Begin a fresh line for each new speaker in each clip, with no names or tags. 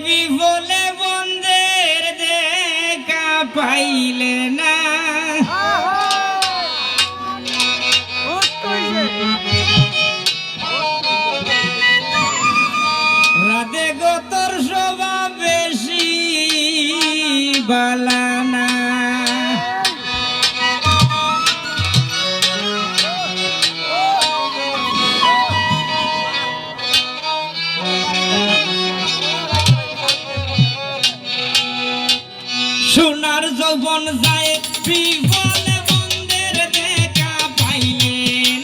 বিফলে বন্ধের দেখা পাইলে না রাধে গো তোর স্বভাব বেশি বালানা সোনার যৌবন যায় বিফলে বন্ধের দেখা পাইলে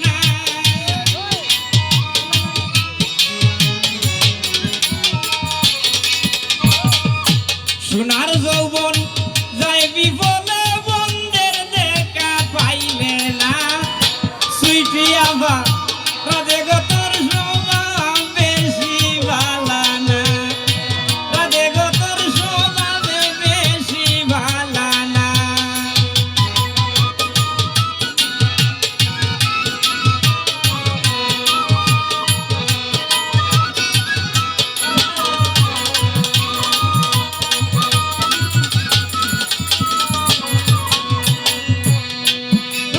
না সোনার যৌবন যায় বিফলে বন্ধের দেখা পাইলে না সুইটি আবার রাধে গো তোর স্বভাব বেশি বালানা রাধে গো তোর স্বভাব বেশি বালানা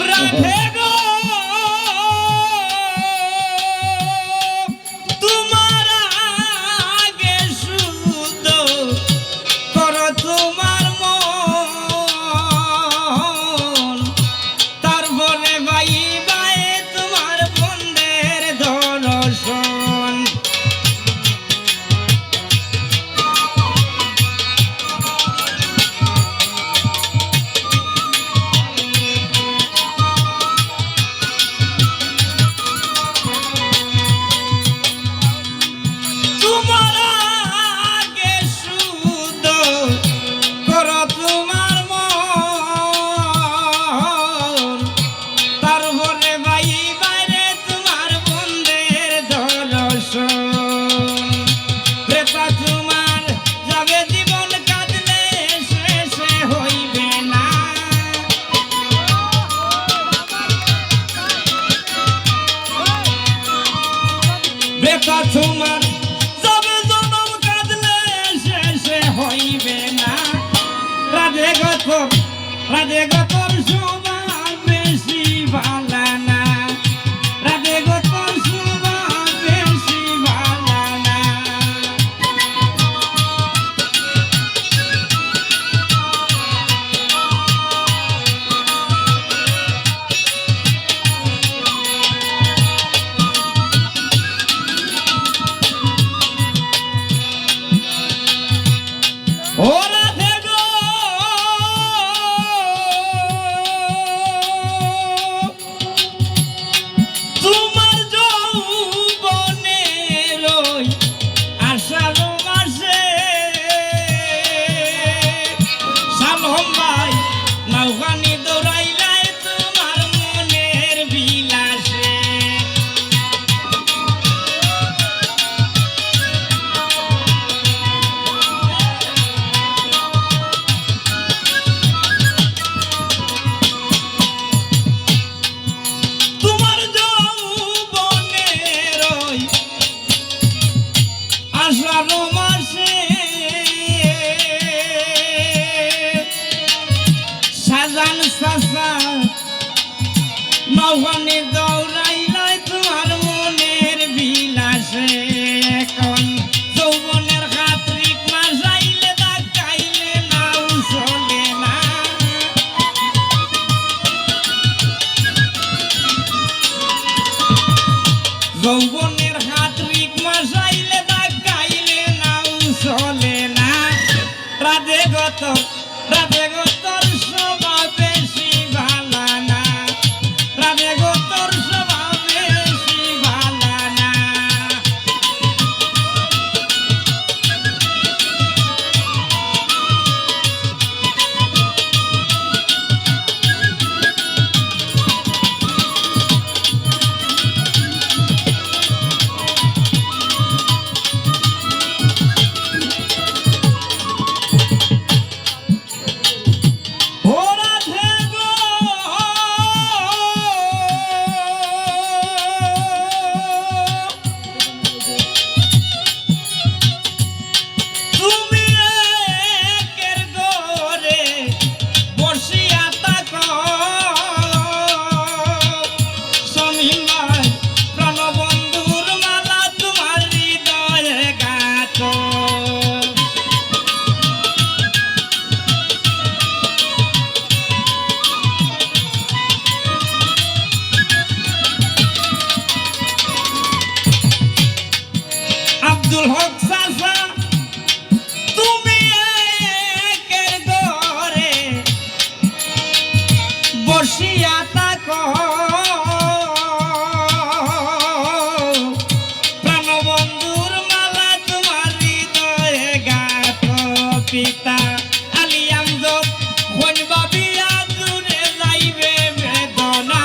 রাধে গো তোমার আগে শুদ্ধ করো তোমার মন তারপরে ভাই ভাই তোমার বন্ধের দর্শন তোমার আগে শুদ্ধ করো তোমার মন তারপরে ভাই বাইরে তোমার বন্ধের দর্শন প্রেতা তোমার যাবে জীবন কাঁদলে শেষে হইবে না প্রেতা তোমার যাবে জনম কাঁদলে শেষে হইবে না রাধে গো তোর স্বভাব বেশি বালানা রাধে গো তোর স্বভাব বেশি বালানা ও রাধে গো তোমার যৌবনের ওই আষাঢ় মাসে সালম ভাই নৌকানি দৌড়াইলাই তোমার মনের বিলাসে তোমার যৌবনের ওই আষাঢ় মাসে সাজান সাসা নৌকানি দৌড়াইলাই তোমার মনের বিলাসে এখন যৌবনের খাতরিক মাসাইলে দাগাইলে নাও চলে না যৌবনের খাতরিক মাসাইলে দাগাইলে নাও চলে না রাধে গো তোর স্বভাব বেশি বালানা রাধে গো তোর স্বভাব বেশি বালানা পিতা আলী আমজদ কোন ভাবিয়া দূরে যাইবে বেদনা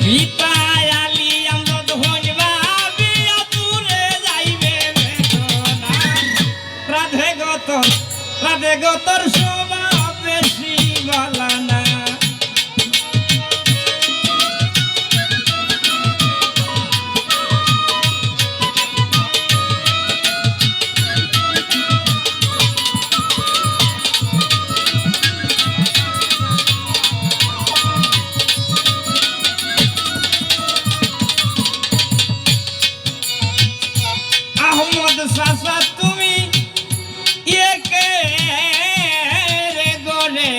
পিতা আলী আমজদ কোন ভাবিয়া দূরে যাইবে বেদনা রাধে গতর স্বভাব বেশি ভালো না আহমদ চাচা তুমি একে রে গরে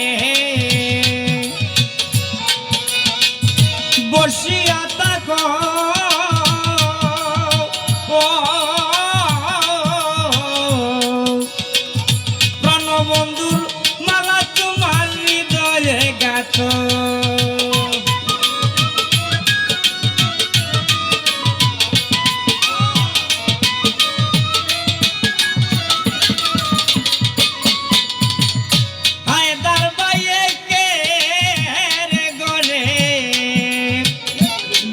বসিয়া থাকো প্রাণবন্ধুর মালা তোমার হৃদয়ে গাত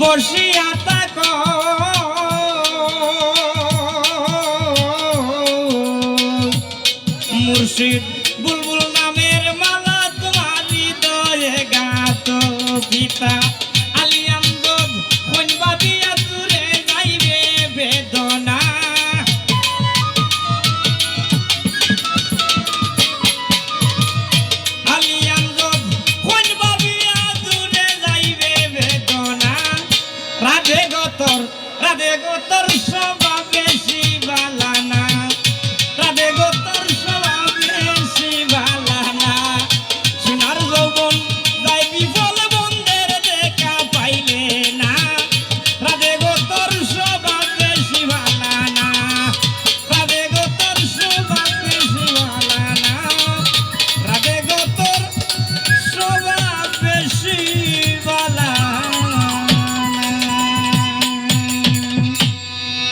বসিয়া থাকো মুর্শিদ বুলবুল নামের মালা তোমার হৃদয়ে গাত পিতা আলী আমজদ কোন ভাবিয়া দূরে যাইবে বেদনা আলী আমজদ কোন ভাবিয়া দূরে যাইবে বেদনা রাধে গতর সব